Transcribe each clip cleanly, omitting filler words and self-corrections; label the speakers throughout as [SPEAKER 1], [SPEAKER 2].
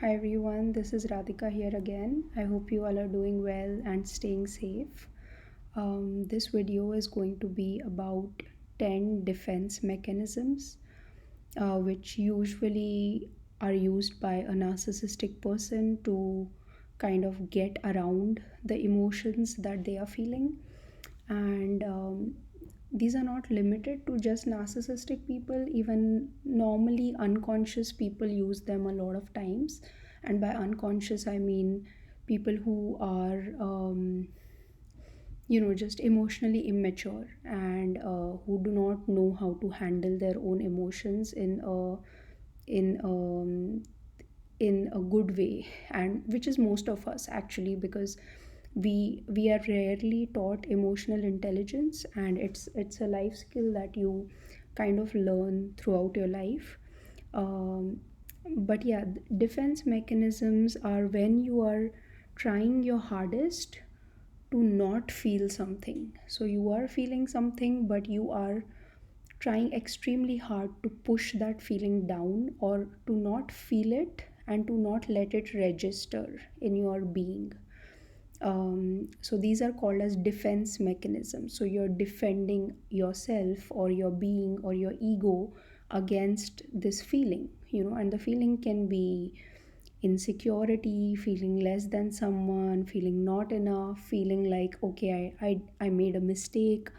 [SPEAKER 1] Hi everyone, this is Radhika here again. I hope you all are doing well and staying safe. This video is going to be about 10 defense mechanisms which usually are used by a narcissistic person to kind of get around the emotions that they are feeling. And these are not limited to just narcissistic people, even normally unconscious people use them a lot of times. And by unconscious, I mean people who are just emotionally immature and who do not know how to handle their own emotions in in a good way, and which is most of us actually, because we are rarely taught emotional intelligence, and it's a life skill that you kind of learn throughout your life. But yeah, defense mechanisms are when you are trying your hardest to not feel something. So you are feeling something, but you are trying extremely hard to push that feeling down or to not feel it and to not let it register in your being. So these are called as defense mechanisms. So you're defending yourself or your being or your ego against this feeling, and the feeling can be insecurity, feeling less than someone, feeling not enough, feeling like, okay, I made a mistake,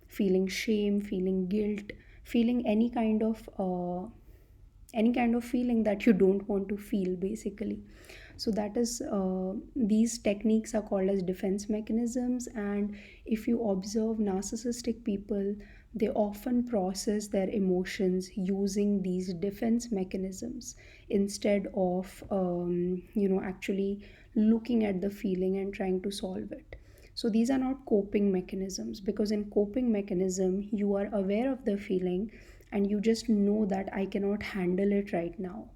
[SPEAKER 1] feeling shame, feeling guilt, feeling any kind of feeling that you don't want to feel, basically. So that is these techniques are called as defense mechanisms. And if you observe narcissistic people, they often process their emotions using these defense mechanisms instead of actually looking at the feeling and trying to solve it. So these are not coping mechanisms, because in coping mechanism you are aware of the feeling and you just know that I cannot handle it right now,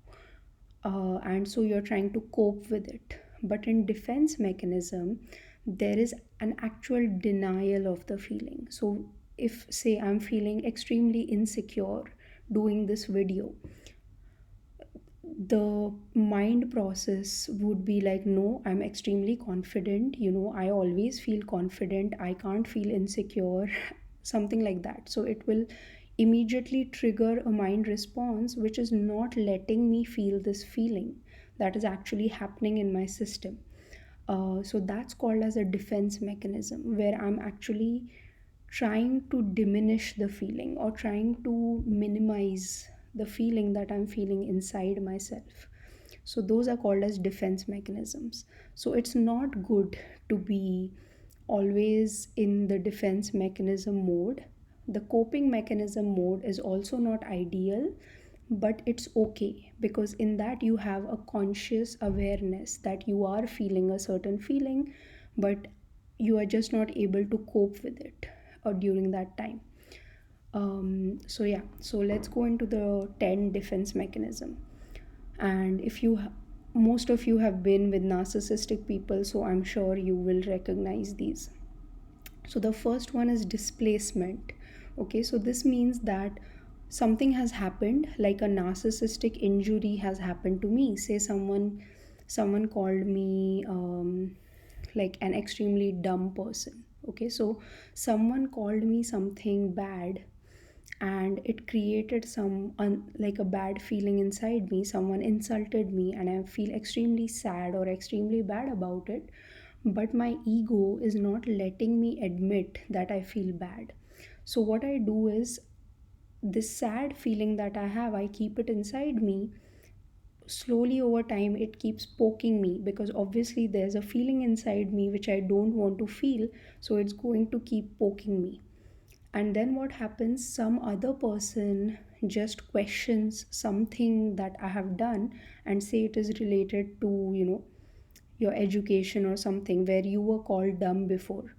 [SPEAKER 1] and so you're trying to cope with it. But in defense mechanism, there is an actual denial of the feeling. So if, say, I'm feeling extremely insecure doing this video, the mind process would be like, no, I'm extremely confident, I always feel confident, I can't feel insecure, something like that. So it will immediately trigger a mind response which is not letting me feel this feeling that is actually happening in my system. So that's called as a defense mechanism, where I'm actually trying to diminish the feeling or trying to minimize the feeling that I'm feeling inside myself. So those are called as defense mechanisms. So it's not good to be always in the defense mechanism mode. The coping mechanism mode is also not ideal, but it's okay, because in that you have a conscious awareness that you are feeling a certain feeling, but you are just not able to cope with it or during that time. So yeah, so let's go into the 10 defense mechanism. And if most of you have been with narcissistic people, so I'm sure you will recognize these. So the first one is displacement. Okay, so this means that something has happened, like a narcissistic injury has happened to me. Say someone called me like an extremely dumb person. Okay, so someone called me something bad, and it created like a bad feeling inside me. Someone insulted me and I feel extremely sad or extremely bad about it, but my ego is not letting me admit that I feel bad. So what I do is, this sad feeling that I have, I keep it inside me. Slowly over time it keeps poking me, because obviously there's a feeling inside me which I don't want to feel, so it's going to keep poking me. And then what happens, some other person just questions something that I have done and say it is related to your education or something where you were called dumb before.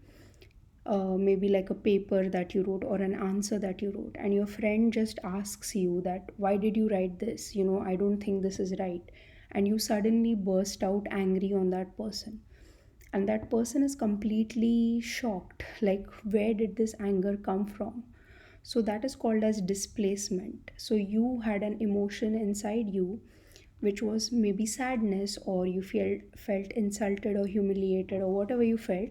[SPEAKER 1] Maybe like a paper that you wrote or an answer that you wrote, and your friend just asks you that, why did you write this, I don't think this is right. And you suddenly burst out angry on that person, and that person is completely shocked, like, where did this anger come from? So that is called as displacement. So you had an emotion inside you which was maybe sadness, or you felt insulted or humiliated or whatever you felt,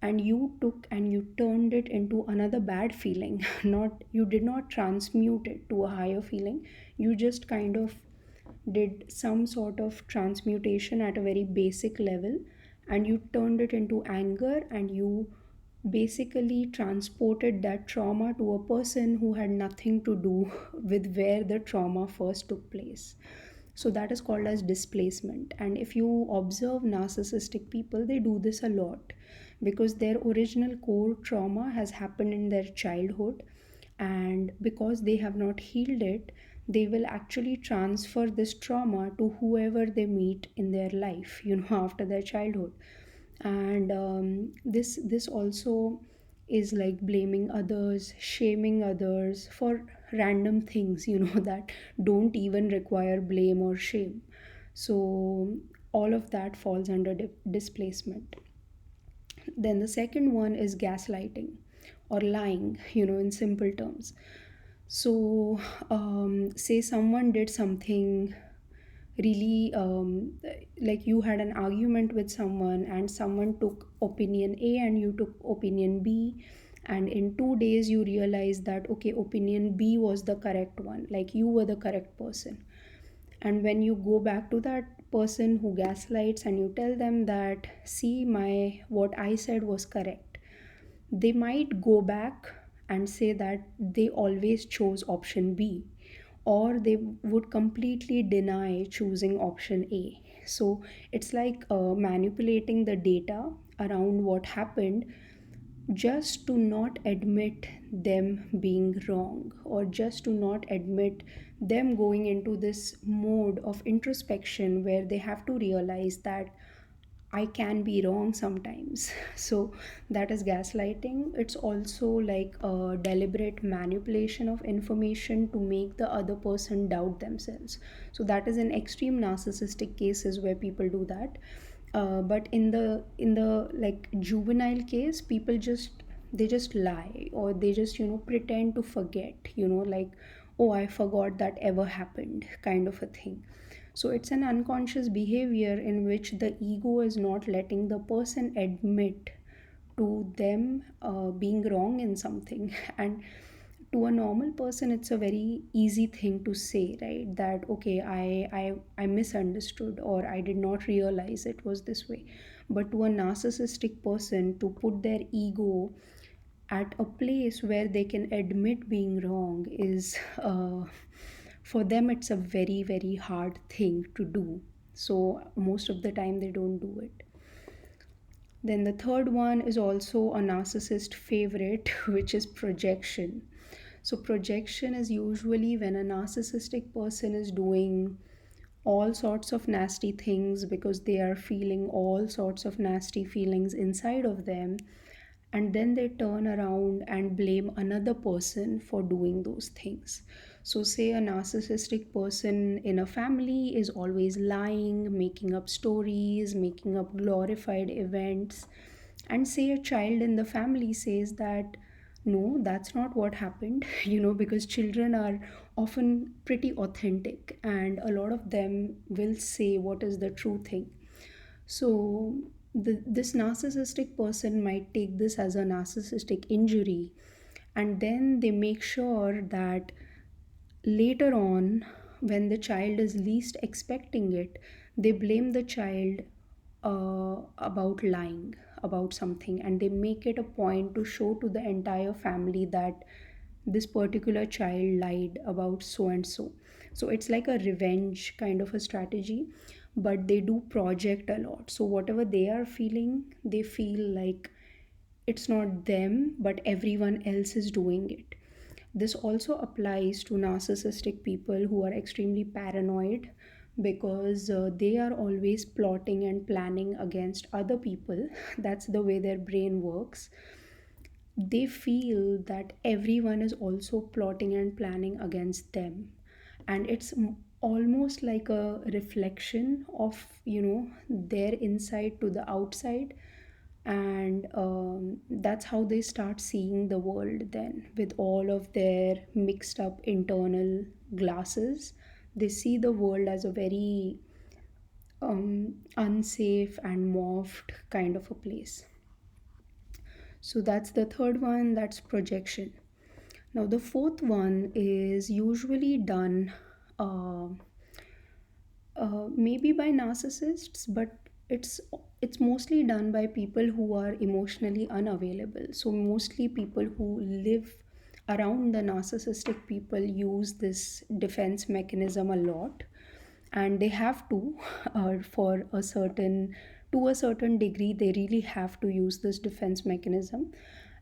[SPEAKER 1] and you took and you turned it into another bad feeling. Not, you did not transmute it to a higher feeling, you just kind of did some sort of transmutation at a very basic level, and you turned it into anger, and you basically transported that trauma to a person who had nothing to do with where the trauma first took place. So that is called as displacement. And if you observe narcissistic people, they do this a lot because their original core trauma has happened in their childhood, and because they have not healed it, they will actually transfer this trauma to whoever they meet in their life, after their childhood. And this also is like blaming others, shaming others for random things, that don't even require blame or shame. So all of that falls under displacement. Then the second one is gaslighting or lying, in simple terms. So, say someone did something really, like you had an argument with someone, and someone took opinion A and you took opinion B, and in 2 days you realize that okay, opinion B was the correct one, like you were the correct person. And when you go back to that person who gaslights and you tell them that, see, my what I said was correct, they might go back and say that they always chose option B, or they would completely deny choosing option A. So it's like manipulating the data around what happened, just to not admit them being wrong, or just to not admit them going into this mode of introspection where they have to realize that I can be wrong sometimes. So that is gaslighting. It's also like a deliberate manipulation of information to make the other person doubt themselves. So that is in extreme narcissistic cases where people do that. But in the like juvenile case, people just, they just lie, or they just pretend to forget, like, oh, I forgot that ever happened, kind of a thing. So it's an unconscious behavior in which the ego is not letting the person admit to them being wrong in something. And to a normal person, it's a very easy thing to say, right? That okay, I misunderstood, or I did not realize it was this way. But to a narcissistic person, to put their ego at a place where they can admit being wrong is for them, it's a very very hard thing to do. So most of the time they don't do it. Then the third one is also a narcissist favorite, which is projection. So projection is usually when a narcissistic person is doing all sorts of nasty things because they are feeling all sorts of nasty feelings inside of them, and then they turn around and blame another person for doing those things. So, say a narcissistic person in a family is always lying, making up stories, making up glorified events, and say a child in the family says that no, that's not what happened, because children are often pretty authentic and a lot of them will say what is the true thing. So, this narcissistic person might take this as a narcissistic injury, and then they make sure that later on, when the child is least expecting it, they blame the child about lying about something, and they make it a point to show to the entire family that this particular child lied about so and so. So it's like a revenge kind of a strategy, but they do project a lot. So whatever they are feeling, they feel like it's not them, but everyone else is doing it. This also applies to narcissistic people who are extremely paranoid because they are always plotting and planning against other people. That's the way their brain works. They feel that everyone is also plotting and planning against them, and it's almost like a reflection of their inside to the outside. And that's how they start seeing the world then, with all of their mixed up internal glasses. They see the world as a very unsafe and morphed kind of a place. So that's the third one, that's projection. Now, the fourth one is usually done uh, maybe by narcissists, but it's it's mostly done by people who are emotionally unavailable. So mostly people who live around the narcissistic people use this defense mechanism a lot, and they have to for a certain, to a certain degree, they really have to use this defense mechanism.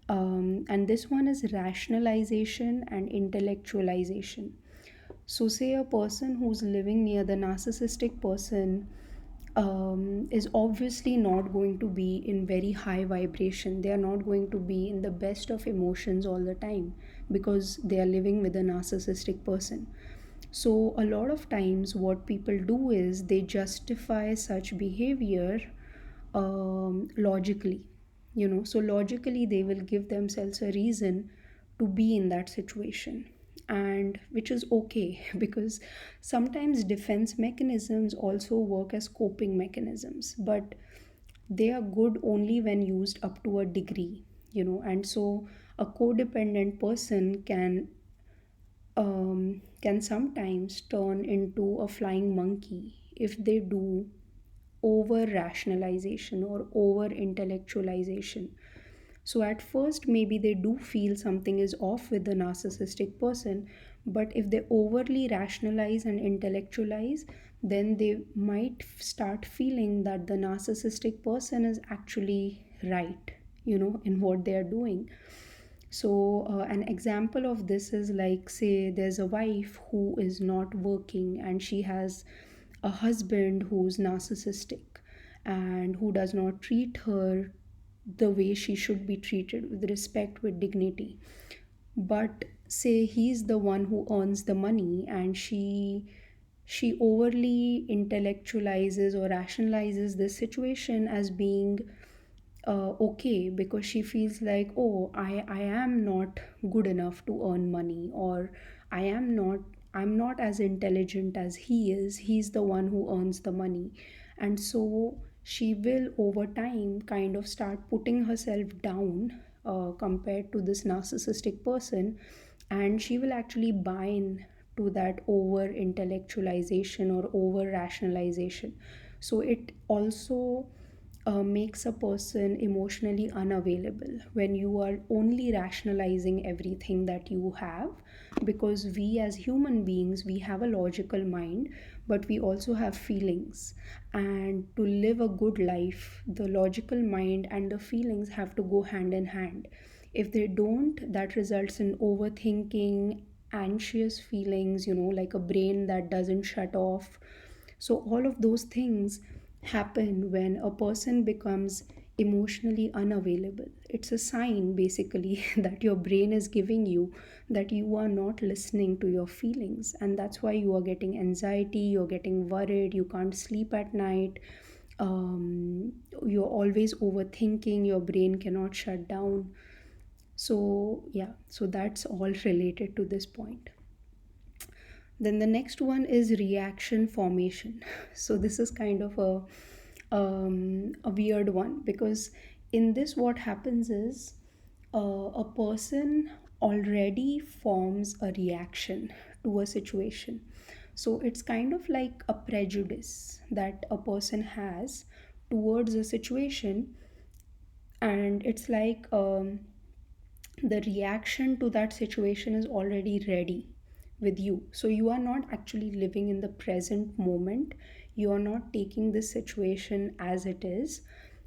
[SPEAKER 1] And this one is rationalization and intellectualization. So, say a person who's living near the narcissistic person is obviously not going to be in very high vibration. They are not going to be in the best of emotions all the time because they are living with a narcissistic person. So, a lot of times, what people do is they justify such behavior logically. So logically, they will give themselves a reason to be in that situation, and which is okay because sometimes defense mechanisms also work as coping mechanisms, but they are good only when used up to a degree. And so a codependent person can sometimes turn into a flying monkey if they do over rationalization or over intellectualization. So, at first, maybe they do feel something is off with the narcissistic person, but if they overly rationalize and intellectualize, then they might start feeling that the narcissistic person is actually right, in what they are doing. So, an example of this is like, say, there's a wife who is not working and she has a husband who's narcissistic and who does not treat her the way she should be treated, with respect, with dignity. But say he's the one who earns the money, and she overly intellectualizes or rationalizes this situation as being okay, because she feels like, oh, I am not good enough to earn money, or I'm not as intelligent as he's the one who earns the money. And so she will over time kind of start putting herself down compared to this narcissistic person, and she will actually buy in to that over intellectualization or over rationalization. So it also makes a person emotionally unavailable when you are only rationalizing everything that you have, because we as human beings, we have a logical mind, but we also have feelings. And to live a good life, the logical mind and the feelings have to go hand in hand. If they don't, that results in overthinking, anxious feelings, like a brain that doesn't shut off. So, all of those things happen when a person becomes emotionally unavailable. It's a sign basically that your brain is giving you that you are not listening to your feelings, and that's why you are getting anxiety, you're getting worried, you can't sleep at night, you're always overthinking, your brain cannot shut down. So, yeah, so that's all related to this point. Then the next one is reaction formation. So this is kind of a weird one, because in this what happens is a person already forms a reaction to a situation. So it's kind of like a prejudice that a person has towards a situation, and it's like the reaction to that situation is already ready with you. So you are not actually living in the present moment, you are not taking this situation as it is.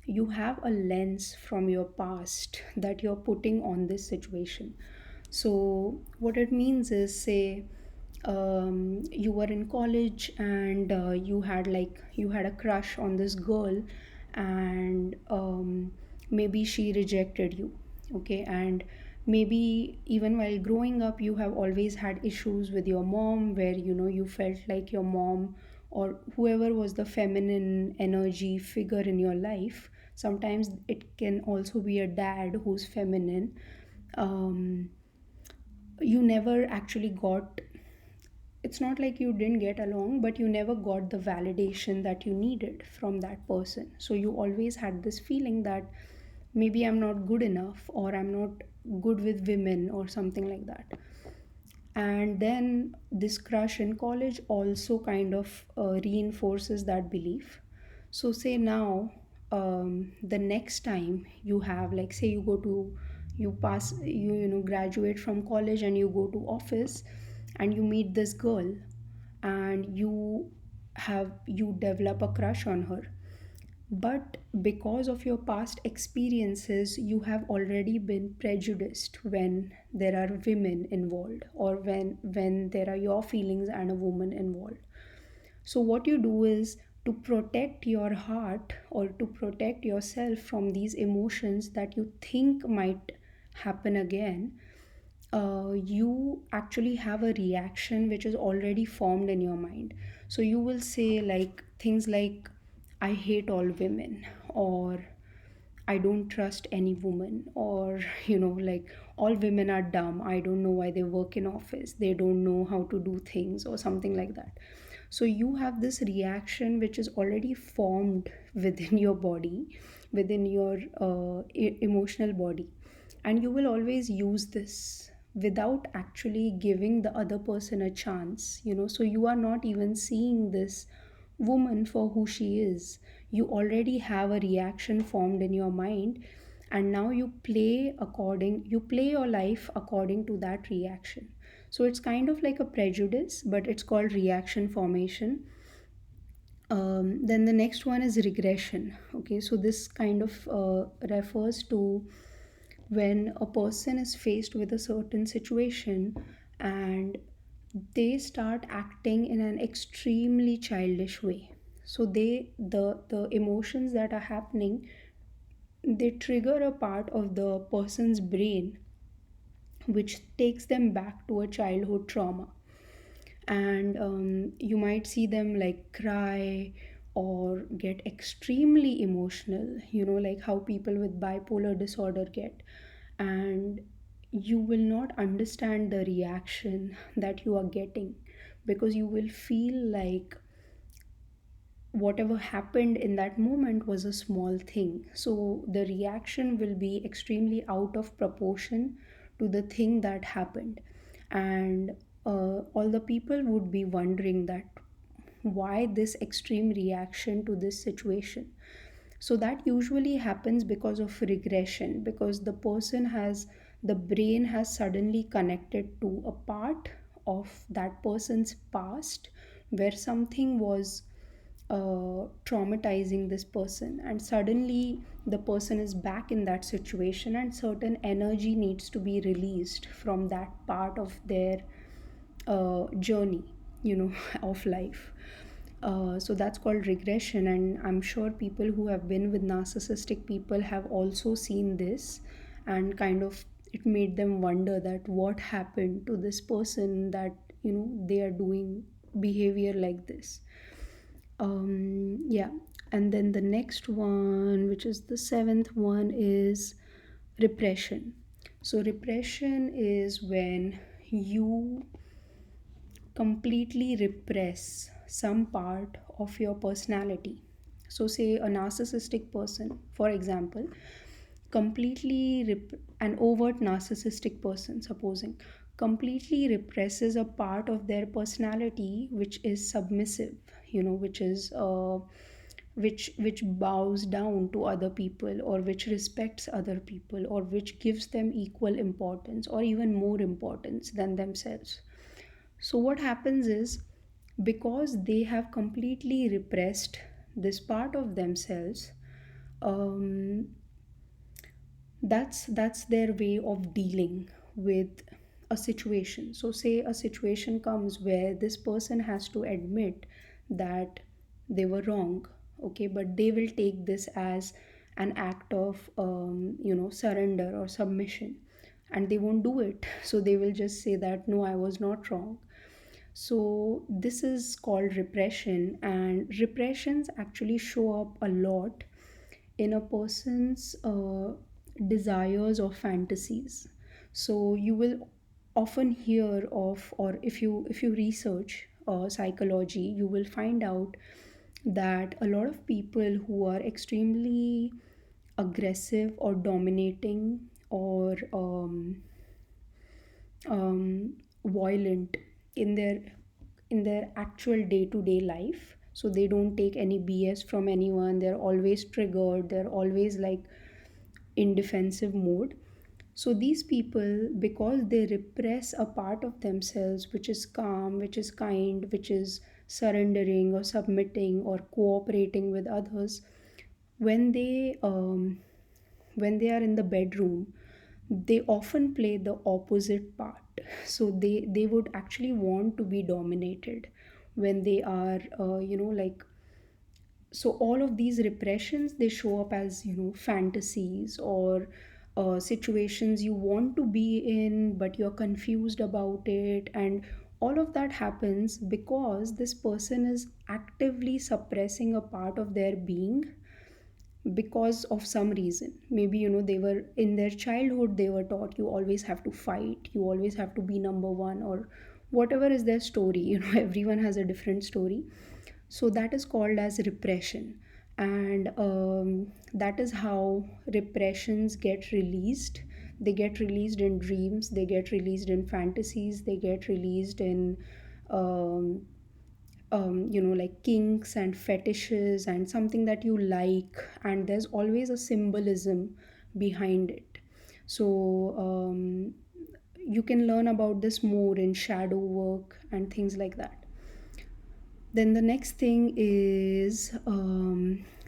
[SPEAKER 1] You have a lens from your past that you're putting on this situation. So what it means is, say, you were in college and you had a crush on this girl, and maybe she rejected you. Okay, and maybe even while growing up you have always had issues with your mom, where you felt like your mom or whoever was the feminine energy figure in your life, sometimes it can also be a dad who's feminine. um, you never actually got it's not like you didn't get along, but you never got the validation that you needed from that person. So you always had this feeling that maybe I'm not good enough, or I'm not good with women, or something like that. And then this crush in college also kind of reinforces that belief. So say now, the next time you have, like, say you go to, you pass, you know, graduate from college and you go to office, and you meet this girl, and you develop a crush on her. But because of your past experiences, you have already been prejudiced when there are women involved, or when there are your feelings and a woman involved. So what you do is, to protect your heart, or to protect yourself from these emotions that you think might happen again, you actually have a reaction which is already formed in your mind. So you will say like things like, I hate all women, or I don't trust any woman, or like, all women are dumb. I don't know why they work in office. They don't know how to do things, or something like that. So you have this reaction which is already formed within your body, within your emotional body, and you will always use this without actually giving the other person a chance. So you are not even seeing this woman for who she is. You already have a reaction formed in your mind, and now you play your life according to that reaction. So it's kind of like a prejudice, but it's called reaction formation. Then the next one is regression. Okay, so this kind of refers to when a person is faced with a certain situation, and they start acting in an extremely childish way. So the emotions that are happening, they trigger a part of the person's brain which takes them back to a childhood trauma. And you might see them like cry or get extremely emotional, like how people with bipolar disorder get. And you will not understand the reaction that you are getting, because you will feel like whatever happened in that moment was a small thing. So the reaction will be extremely out of proportion to the thing that happened. And all the people would be wondering that why this extreme reaction to this situation. So that usually happens because of regression, because the brain has suddenly connected to a part of that person's past where something was traumatizing this person, and suddenly the person is back in that situation, and certain energy needs to be released from that part of their journey, of life. So that's called regression, and I'm sure people who have been with narcissistic people have also seen this, and kind of it made them wonder that what happened to this person, that they are doing behavior like this. Yeah. And then the next one, which is the seventh one, is repression. So repression is when you completely repress some part of your personality. So say a narcissistic person, for example, an overt narcissistic person, supposing, completely represses a part of their personality which is submissive, which is which bows down to other people, or which respects other people, or which gives them equal importance or even more importance than themselves. So what happens is, because they have completely repressed this part of themselves, um, that's their way of dealing with a situation. So say a situation comes where this person has to admit that they were wrong. Okay, but they will take this as an act of surrender or submission, and they won't do it. So they will just say that, no, I was not wrong. So this is called repression, and repressions actually show up a lot in a person's desires or fantasies. So you will often hear of, or if you research psychology, you will find out that a lot of people who are extremely aggressive or dominating or violent in their actual day-to-day life, so they don't take any BS from anyone, they're always triggered, they're always like in defensive mode. So these people, because they repress a part of themselves which is calm, which is kind, which is surrendering or submitting or cooperating with others, when they are in the bedroom, they often play the opposite part. So they would actually want to be dominated when they are like, so all of these repressions, they show up as fantasies or situations you want to be in but you're confused about it. And all of that happens because this person is actively suppressing a part of their being because of some reason. Maybe they were in their childhood, they were taught you always have to fight, you always have to be number one, or whatever is their story. Everyone has a different story. So that is called as repression. And that is how repressions get released. They get released in dreams, they get released in fantasies, they get released in um, like kinks and fetishes and something that you like, and there's always a symbolism behind it. So you can learn about this more in shadow work and things like that. Then the next thing is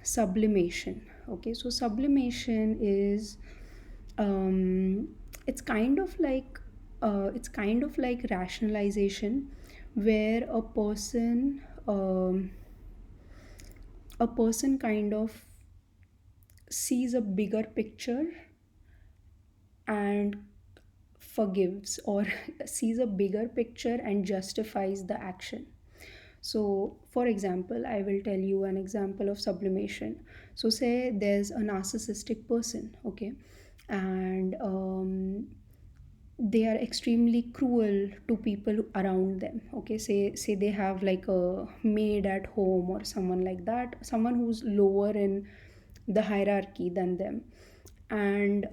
[SPEAKER 1] sublimation. Okay, so sublimation is it's kind of like rationalization, where a person kind of sees a bigger picture and forgives, or sees a bigger picture and justifies the action. So for example, I will tell you an example of sublimation. So say there's a narcissistic person, okay, and they are extremely cruel to people around them. Okay, say they have like a maid at home or someone like that, someone who's lower in the hierarchy than them. And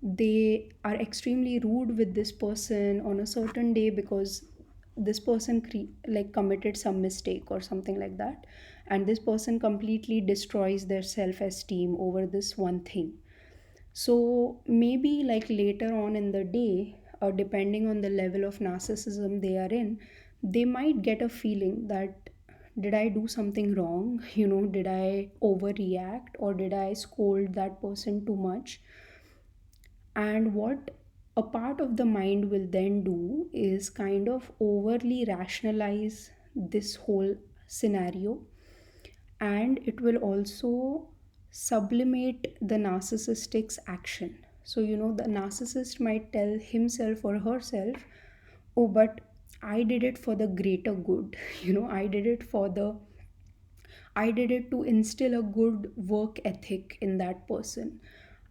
[SPEAKER 1] they are extremely rude with this person on a certain day because this person like committed some mistake or something like that, and this person completely destroys their self esteem over this one thing. So maybe like later on in the day, or depending on the level of narcissism they are in, they might get a feeling that, did I do something wrong? Did I overreact, or did I scold that person too much? And what a part of the mind will then do is kind of overly rationalize this whole scenario, and it will also sublimate the narcissistic's action. So the narcissist might tell himself or herself, oh, but I did it for the greater good. I did it to instill a good work ethic in that person.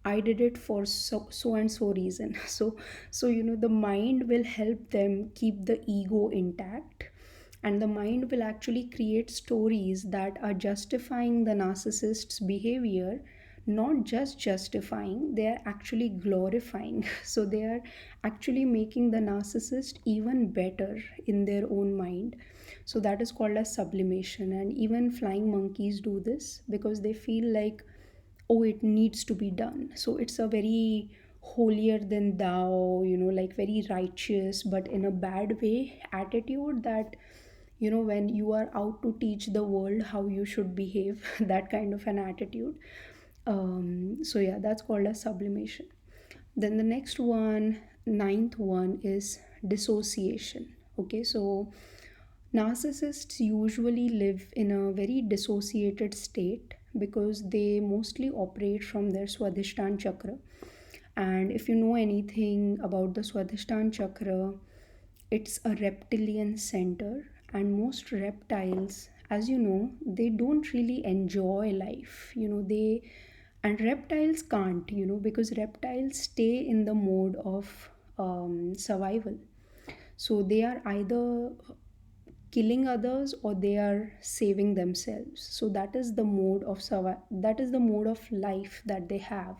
[SPEAKER 1] I did it for so and so reason. So the mind will help them keep the ego intact, and the mind will actually create stories that are justifying the narcissist's behavior. Not just justifying, they are actually glorifying. So they are actually making the narcissist even better in their own mind. So that is called as sublimation. And even flying monkeys do this because they feel like, oh, it needs to be done. So it's a very holier than thou, like very righteous but in a bad way attitude, that when you are out to teach the world how you should behave, that kind of an attitude. So yeah, that's called as sublimation. Then the next one, ninth one, is dissociation. Okay, so narcissists usually live in a very dissociated state because they mostly operate from their Swadhisthana chakra. And if you know anything about the Swadhisthana chakra, it's a reptilian center, and most reptiles, as you know, they don't really enjoy life. And reptiles can't, because reptiles stay in the mode of survival. So they are either killing others or they are saving themselves. So that is the mode of that is the mode of life that they have.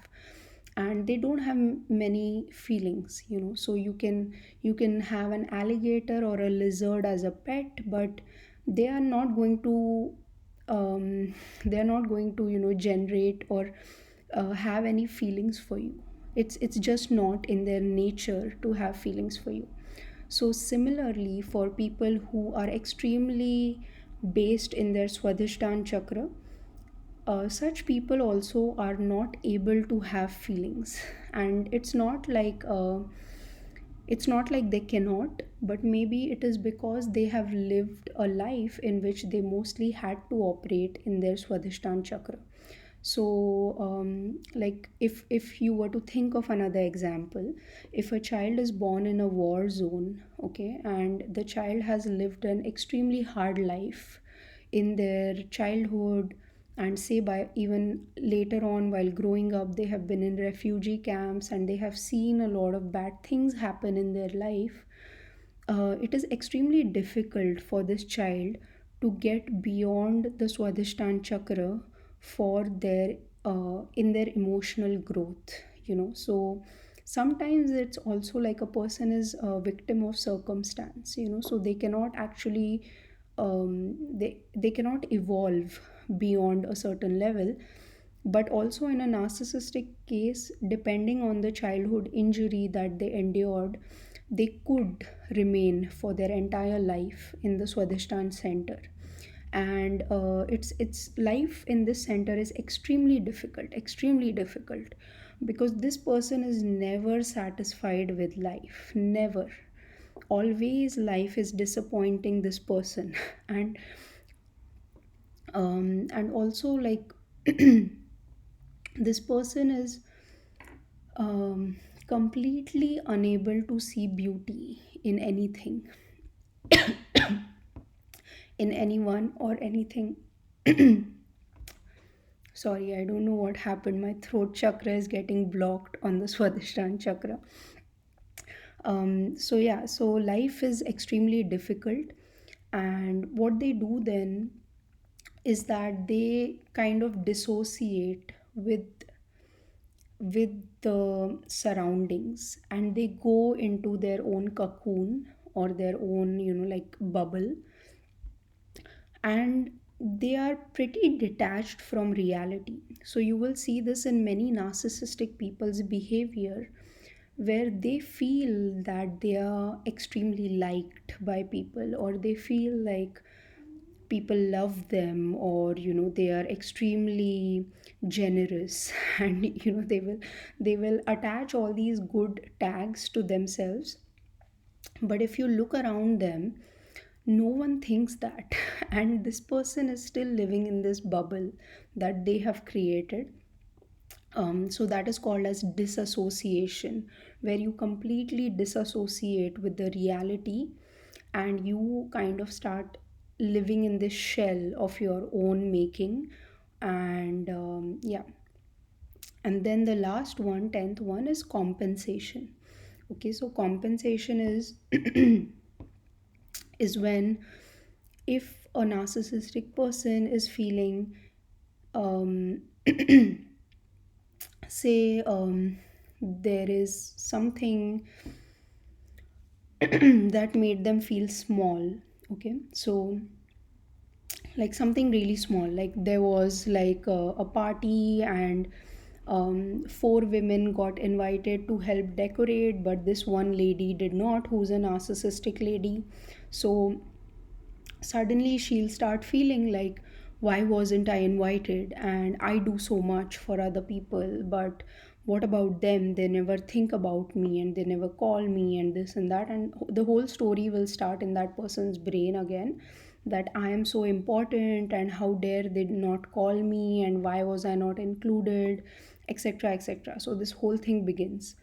[SPEAKER 1] And they don't have many feelings, so you can have an alligator or a lizard as a pet, but they are not going to they are not going to generate or have any feelings for you. It's just not in their nature to have feelings for you. So similarly, for people who are extremely based in their swadhisthana chakra, such people also are not able to have feelings. And it's not like they cannot, but maybe it is because they have lived a life in which they mostly had to operate in their swadhisthana chakra. So like if you were to think of another example, if a child is born in a war zone, okay, and the child has lived an extremely hard life in their childhood, and say by even later on while growing up they have been in refugee camps and they have seen a lot of bad things happen in their life, it is extremely difficult for this child to get beyond the Swadhisthana chakra for their in their emotional growth. So sometimes it's also like a person is a victim of circumstance. So they cannot actually they cannot evolve beyond a certain level. But also in a narcissistic case, depending on the childhood injury that they endured, they could remain for their entire life in the Swadhisthana center. And it's life in this center is extremely difficult, because this person is never satisfied with life, never. Always life is disappointing this person. And also, like, this person is um, completely unable to see beauty in anything, in anyone or anything. Sorry, I don't know what happened. My throat chakra is getting blocked on the Swadhisthana chakra. So yeah, so life is extremely difficult. And what they do then is that they kind of dissociate with the surroundings, and they go into their own cocoon or their own like bubble, and they are pretty detached from reality. So you will see this in many narcissistic people's behavior, where they feel that they are extremely liked by people, or they feel like people love them, or they are extremely generous. And they will attach all these good tags to themselves. But if you look around them, no one thinks that. And this person is still living in this bubble that they have created. So that is called as disassociation, where you completely disassociate with the reality, and you kind of start living in this shell of your own making. And yeah. And then the last one, 10th one, is compensation. Okay, so compensation is when, if a narcissistic person is feeling um, say there is something that made them feel small. Okay, so like something really small, like there was like a party, and four women got invited to help decorate, but this one lady did not, who's a narcissistic lady. So suddenly she'll start feeling like, why wasn't I invited? And I do so much for other people, but what about them? They never think about me, and they never call me, and this and that. And the whole story will start in that person's brain again, that I am so important, and how dare they not call me, and why was I not included, etc., etc. So this whole thing begins.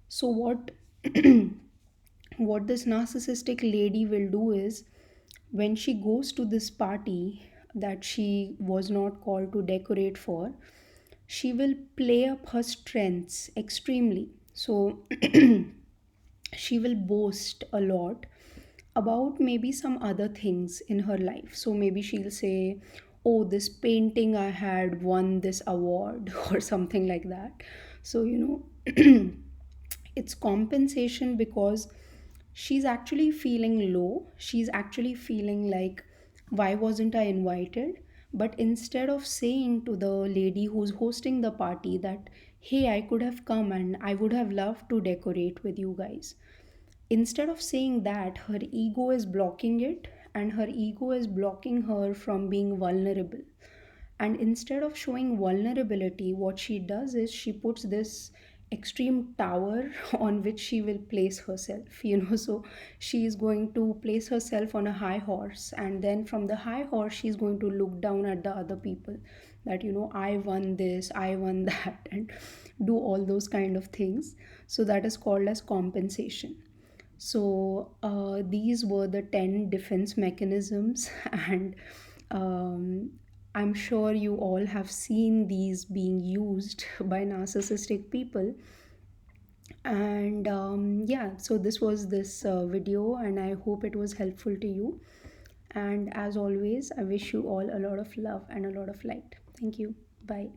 [SPEAKER 1] So what this narcissistic lady will do is, when she goes to this party that she was not called to decorate for, she will play up her strengths extremely. So she will boast a lot about maybe some other things in her life. So maybe she'll say, oh, this painting I had won this award or something like that. So, it's compensation because she's actually feeling low. She's actually feeling like, why wasn't I invited? But instead of saying to the lady who's hosting the party that, hey, I could have come and I would have loved to decorate with you guys, instead of saying that, her ego is blocking it, and her ego is blocking her from being vulnerable. And instead of showing vulnerability, what she does is she puts this extreme tower on which she will place herself, so she is going to place herself on a high horse, and then from the high horse she's going to look down at the other people, that I won this, I won that, and do all those kind of things. So that is called as compensation. So these were the 10 defense mechanisms, and um, I'm sure you all have seen these being used by narcissistic people. And yeah, so this was this video, and I hope it was helpful to you. And as always, I wish you all a lot of love and a lot of light. Thank you. Bye.